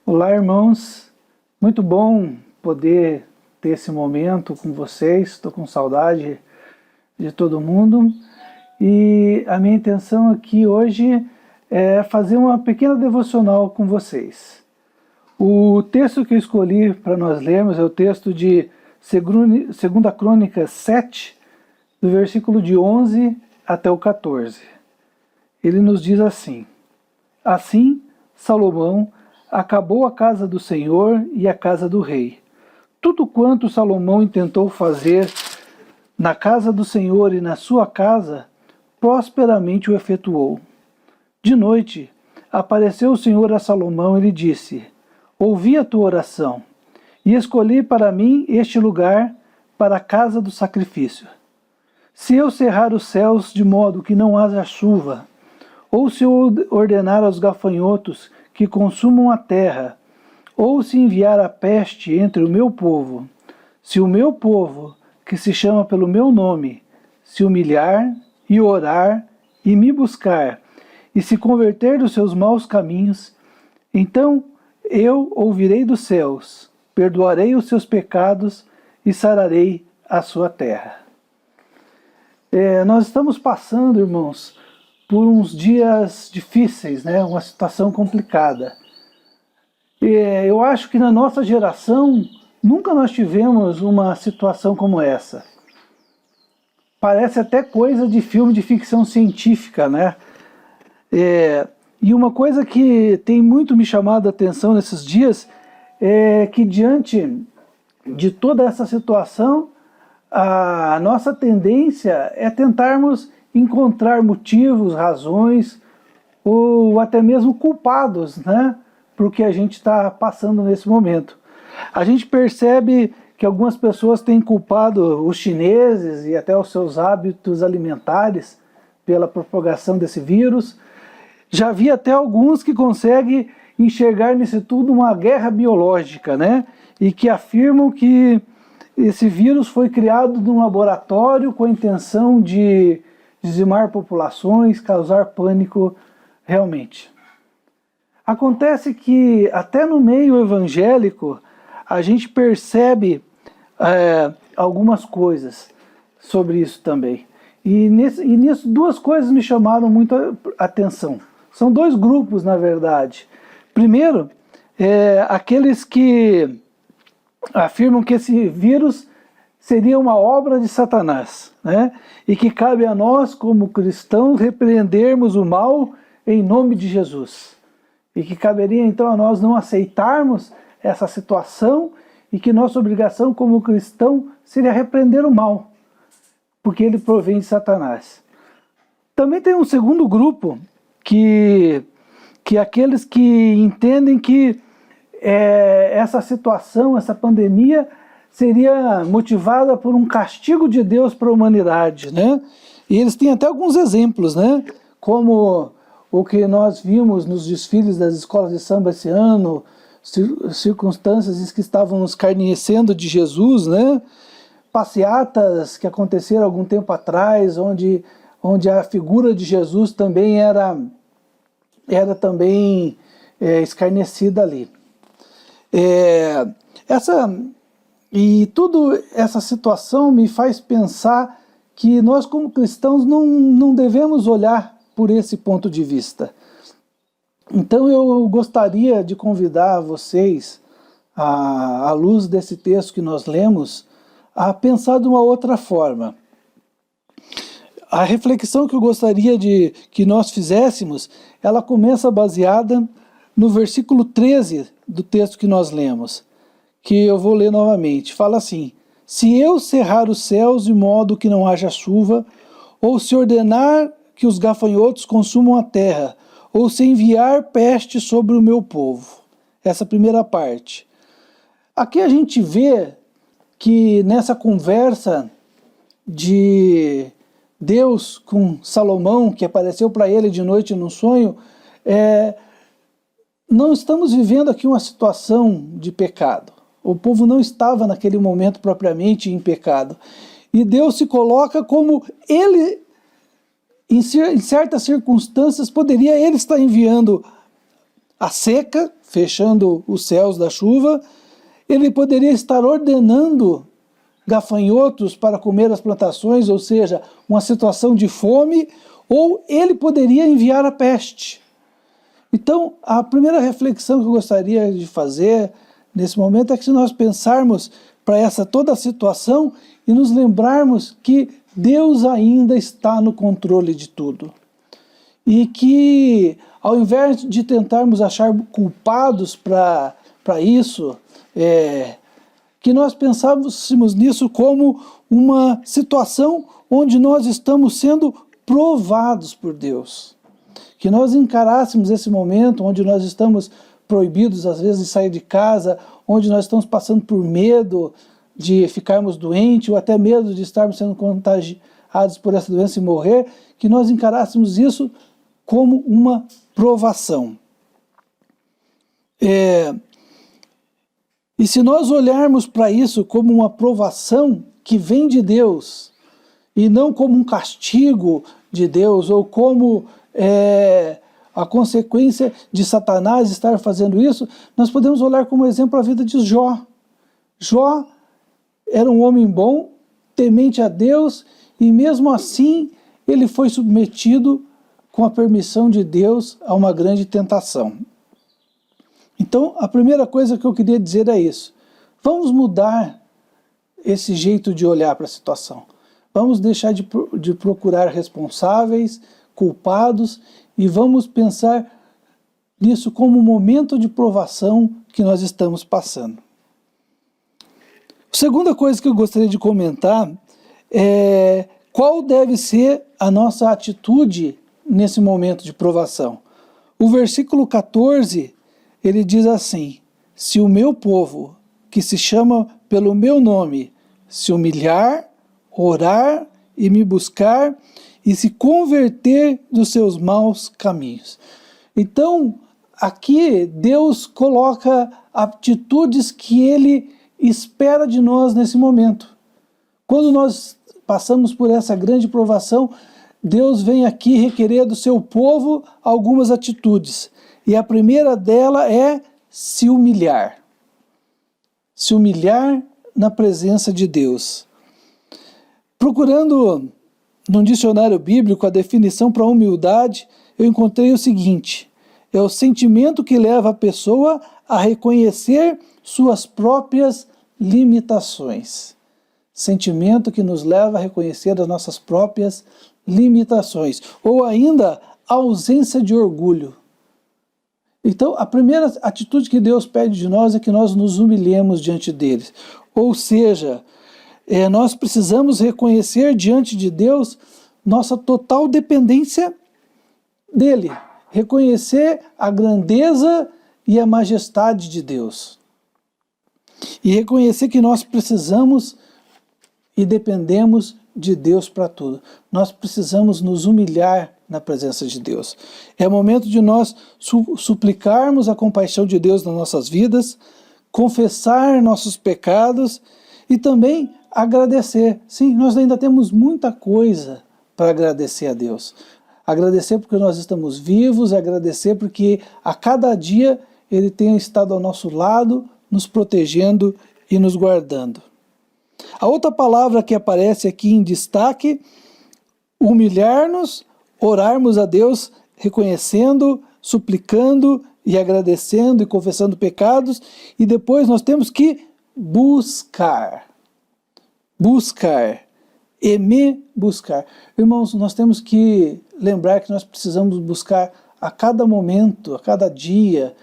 Olá, irmãos. Muito bom poder ter esse momento com vocês. Estou com saudade de todo mundo. E a minha intenção aqui hoje é fazer uma pequena devocional com vocês. O texto que eu escolhi para nós lermos é o texto de 2 Crônicas 7, do versículo de 11 até o 14. Ele nos diz assim: Assim, Salomão acabou a casa do Senhor e a casa do rei. Tudo quanto Salomão intentou fazer na casa do Senhor e na sua casa, prosperamente o efetuou. De noite, apareceu o Senhor a Salomão e lhe disse: Ouvi a tua oração, e escolhi para mim este lugar para a casa do sacrifício. Se eu cerrar os céus de modo que não haja chuva, ou se eu ordenar aos gafanhotos que consumam a terra, ou se enviar a peste entre o meu povo, se o meu povo, que se chama pelo meu nome, se humilhar e orar e me buscar, e se converter dos seus maus caminhos, então eu ouvirei dos céus, perdoarei os seus pecados e sararei a sua terra. Nós estamos passando, irmãos, por uns dias difíceis, né? Uma situação complicada. Eu acho que na nossa geração nunca nós tivemos uma situação como essa. Parece até coisa de filme de ficção científica, né? E uma coisa que tem muito me chamado a atenção nesses dias é que diante de toda essa situação, a nossa tendência é tentarmos encontrar motivos, razões ou até mesmo culpados, né, por que a gente está passando nesse momento. A gente percebe que algumas pessoas têm culpado os chineses e até os seus hábitos alimentares pela propagação desse vírus. Já vi até alguns que conseguem enxergar nisso tudo uma guerra biológica, né, e que afirmam que esse vírus foi criado num laboratório com a intenção de dizimar populações, causar pânico realmente. Acontece que até no meio evangélico a gente percebe algumas coisas sobre isso também. E nisso duas coisas me chamaram muito a atenção. São dois grupos, na verdade. Primeiro, aqueles que afirmam que esse vírus seria uma obra de Satanás, né? E que cabe a nós, como cristãos, repreendermos o mal em nome de Jesus. E que caberia então a nós não aceitarmos essa situação e que nossa obrigação como cristão seria repreender o mal, porque ele provém de Satanás. Também tem um segundo grupo, que aqueles que entendem que essa situação, essa pandemia, seria motivada por um castigo de Deus para a humanidade, né? E eles têm até alguns exemplos, né? Como o que nós vimos nos desfiles das escolas de samba esse ano, circunstâncias que estavam nos escarnecendo de Jesus, né? Passeatas que aconteceram algum tempo atrás, onde a figura de Jesus também era também escarnecida ali. E toda essa situação me faz pensar que nós como cristãos não devemos olhar por esse ponto de vista. Então eu gostaria de convidar vocês, à luz desse texto que nós lemos, a pensar de uma outra forma. A reflexão que eu gostaria que nós fizéssemos, ela começa baseada no versículo 13 do texto que nós lemos, que eu vou ler novamente. Fala assim: Se eu cerrar os céus de modo que não haja chuva, ou se ordenar que os gafanhotos consumam a terra, ou se enviar peste sobre o meu povo. Essa primeira parte. Aqui a gente vê que nessa conversa de Deus com Salomão, que apareceu para ele de noite num sonho, não estamos vivendo aqui uma situação de pecado. O povo não estava naquele momento propriamente em pecado. E Deus se coloca como ele, em certas circunstâncias, poderia ele estar enviando a seca, fechando os céus da chuva, ele poderia estar ordenando gafanhotos para comer as plantações, ou seja, uma situação de fome, ou ele poderia enviar a peste. Então, a primeira reflexão que eu gostaria de fazer nesse momento é que se nós pensarmos para essa toda a situação e nos lembrarmos que Deus ainda está no controle de tudo. E que, ao invés de tentarmos achar culpados para isso, que nós pensássemos nisso como uma situação onde nós estamos sendo provados por Deus. Que nós encarássemos esse momento onde nós estamos proibidos, às vezes, de sair de casa, onde nós estamos passando por medo de ficarmos doentes, ou até medo de estarmos sendo contagiados por essa doença e morrer, que nós encarássemos isso como uma provação. E se nós olharmos para isso como uma provação que vem de Deus, e não como um castigo de Deus, ou como a consequência de Satanás estar fazendo isso, nós podemos olhar como exemplo a vida de Jó. Jó era um homem bom, temente a Deus, e mesmo assim ele foi submetido, com a permissão de Deus, a uma grande tentação. Então, a primeira coisa que eu queria dizer é isso. Vamos mudar esse jeito de olhar para a situação. Vamos deixar de procurar responsáveis, culpados, e vamos pensar nisso como um momento de provação que nós estamos passando. A segunda coisa que eu gostaria de comentar é qual deve ser a nossa atitude nesse momento de provação. O versículo 14, ele diz assim: se o meu povo, que se chama pelo meu nome, se humilhar, orar e me buscar e se converter dos seus maus caminhos. Então, aqui Deus coloca atitudes que Ele espera de nós nesse momento. Quando nós passamos por essa grande provação, Deus vem aqui requerer do seu povo algumas atitudes. E a primeira dela é se humilhar. Se humilhar na presença de Deus. Procurando num dicionário bíblico a definição para humildade, eu encontrei o seguinte: é o sentimento que leva a pessoa a reconhecer suas próprias limitações. Sentimento que nos leva a reconhecer as nossas próprias limitações. Ou ainda, a ausência de orgulho. Então, a primeira atitude que Deus pede de nós é que nós nos humilhemos diante dele. Ou seja, nós precisamos reconhecer diante de Deus nossa total dependência dele. Reconhecer a grandeza e a majestade de Deus. E reconhecer que nós precisamos e dependemos de Deus para tudo. Nós precisamos nos humilhar na presença de Deus. É o momento de nós suplicarmos a compaixão de Deus nas nossas vidas, confessar nossos pecados e também agradecer. Sim, nós ainda temos muita coisa para agradecer a Deus. Agradecer porque nós estamos vivos, agradecer porque a cada dia Ele tem estado ao nosso lado, nos protegendo e nos guardando. A outra palavra que aparece aqui em destaque, humilhar-nos, orarmos a Deus, reconhecendo, suplicando e agradecendo e confessando pecados, e depois nós temos que buscar. Buscar. E me buscar. Irmãos, nós temos que lembrar que nós precisamos buscar a cada momento, a cada dia,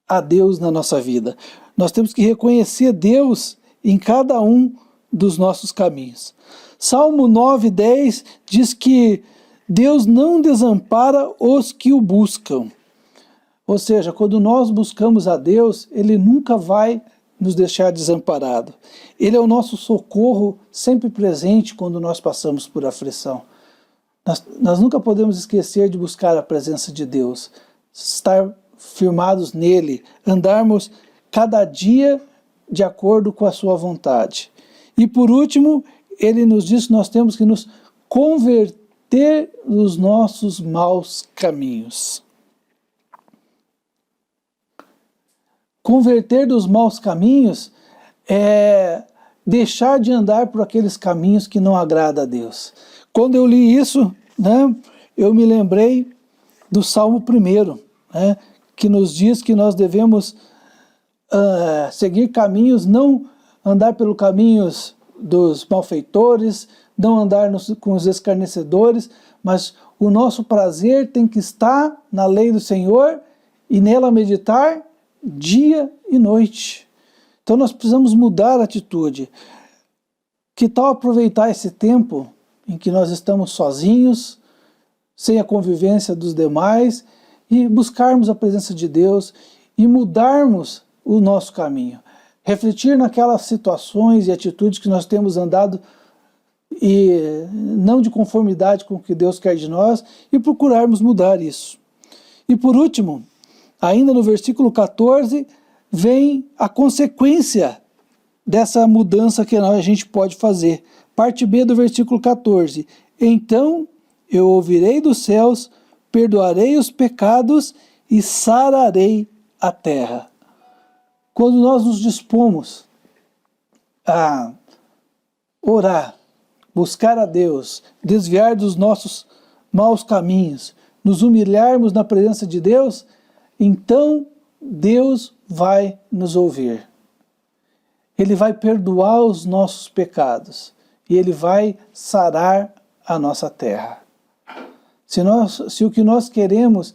a Deus na nossa vida. Nós temos que reconhecer Deus em cada um dos nossos caminhos. Salmo 9:10 diz que Deus não desampara os que o buscam. Ou seja, quando nós buscamos a Deus, Ele nunca vai nos deixar desamparado. Ele é o nosso socorro sempre presente quando nós passamos por aflição. Nós nunca podemos esquecer de buscar a presença de Deus, estar firmados nele, andarmos cada dia de acordo com a sua vontade. E por último, ele nos diz que nós temos que nos converter dos nossos maus caminhos. converter dos maus caminhos é deixar de andar por aqueles caminhos que não agradam a Deus. Quando eu li isso, né, eu me lembrei do Salmo 1, né, que nos diz que nós devemos seguir caminhos, não andar pelos caminhos dos malfeitores, não andar com os escarnecedores, mas o nosso prazer tem que estar na lei do Senhor e nela meditar dia e noite. Então nós precisamos mudar a atitude. Que tal aproveitar esse tempo em que nós estamos sozinhos, sem a convivência dos demais, e buscarmos a presença de Deus e mudarmos o nosso caminho. Refletir naquelas situações e atitudes que nós temos andado e não de conformidade com o que Deus quer de nós e procurarmos mudar isso. E por último, ainda no versículo 14, vem a consequência dessa mudança que a gente pode fazer. Parte B do versículo 14. Então eu ouvirei dos céus, perdoarei os pecados e sararei a terra. Quando nós nos dispomos a orar, buscar a Deus, desviar dos nossos maus caminhos, nos humilharmos na presença de Deus, então Deus vai nos ouvir. Ele vai perdoar os nossos pecados e Ele vai sarar a nossa terra. Se o que nós queremos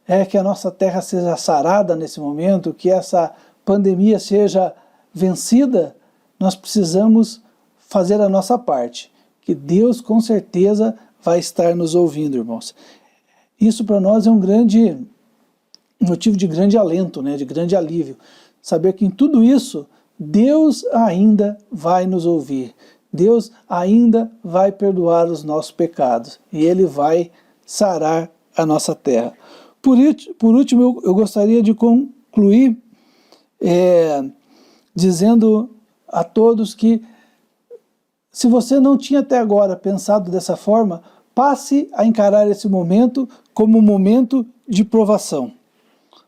é que a nossa terra seja sarada nesse momento, que essa pandemia seja vencida, nós precisamos fazer a nossa parte, que Deus com certeza vai estar nos ouvindo, irmãos. Isso para nós é um motivo de grande alento, né, de grande alívio. Saber que em tudo isso, Deus ainda vai nos ouvir. Deus ainda vai perdoar os nossos pecados. E Ele vai sarar a nossa terra. Por último, eu gostaria de concluir dizendo a todos que, se você não tinha até agora pensado dessa forma, passe a encarar esse momento como um momento de provação.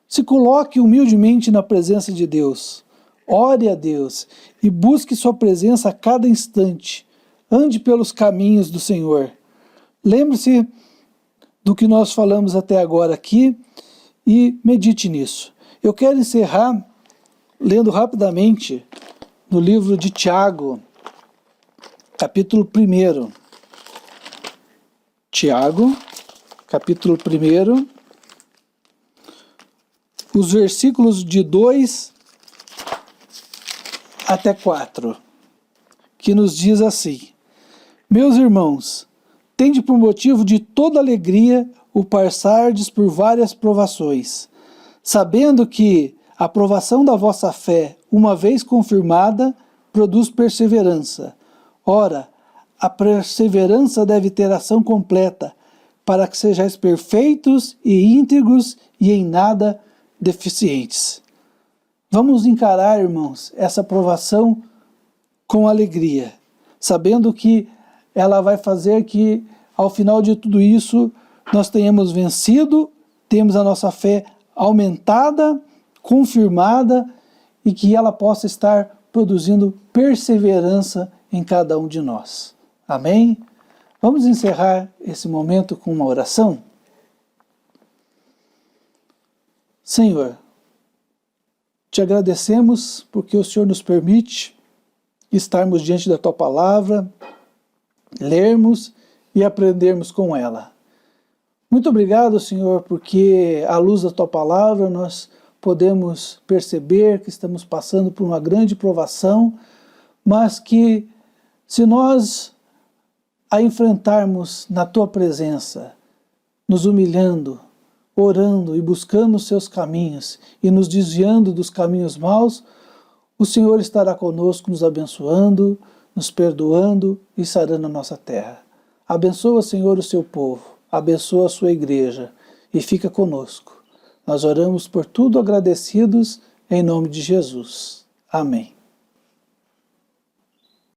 Se coloque humildemente na presença de Deus, ore a Deus e busque sua presença a cada instante. Ande pelos caminhos do Senhor. Lembre-se do que nós falamos até agora aqui e medite nisso. Eu quero encerrar lendo rapidamente no livro de Tiago, capítulo 1. Tiago, capítulo 1, os versículos de 2 até 4, que nos diz assim: Meus irmãos, tende por motivo de toda alegria o passardes por várias provações, sabendo que a provação da vossa fé, uma vez confirmada, produz perseverança. Ora, a perseverança deve ter ação completa, para que sejais perfeitos e íntegros e em nada deficientes. Vamos encarar, irmãos, essa provação com alegria, sabendo que ela vai fazer que, ao final de tudo isso, nós tenhamos vencido, temos a nossa fé aumentada, confirmada, e que ela possa estar produzindo perseverança em cada um de nós. Amém? Vamos encerrar esse momento com uma oração? Senhor, te agradecemos porque o Senhor nos permite estarmos diante da Tua Palavra, lermos e aprendermos com ela. Muito obrigado, Senhor, porque à luz da Tua Palavra nós podemos perceber que estamos passando por uma grande provação, mas que se nós a enfrentarmos na Tua presença, nos humilhando, orando e buscando os Seus caminhos e nos desviando dos caminhos maus, o Senhor estará conosco, nos abençoando, nos perdoando e sarando a nossa terra. Abençoa, Senhor, o Seu povo, abençoa a Sua igreja e fica conosco. Nós oramos por tudo agradecidos em nome de Jesus. Amém.